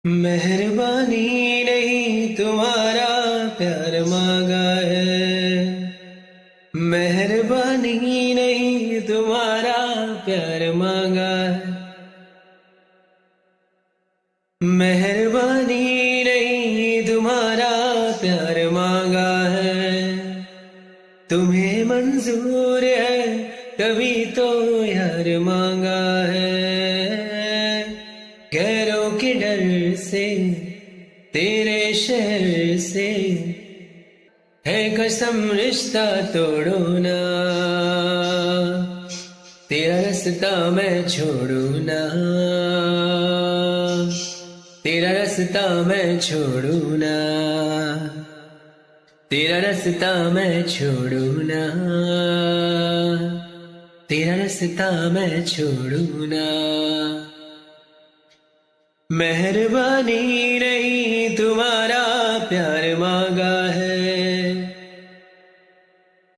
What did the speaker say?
मेहरबानी नहीं तुम्हारा प्यार मांगा है। मेहरबानी नहीं तुम्हारा प्यार मांगा है। मेहरबानी नहीं तुम्हारा प्यार मांगा है। तुम्हें मंजूर है कभी तो यार मांगा है। गैरों के डर से तेरे शहर से है कसम रिश्ता तोड़ो ना। तेरा रास्ता मैं छोड़ू ना। तेरा रास्ता मैं छोड़ू ना। तेरा रास्ता मैं छोड़ू ना। तेरा रास्ता मैं छोड़ू ना। मेहरबानी नहीं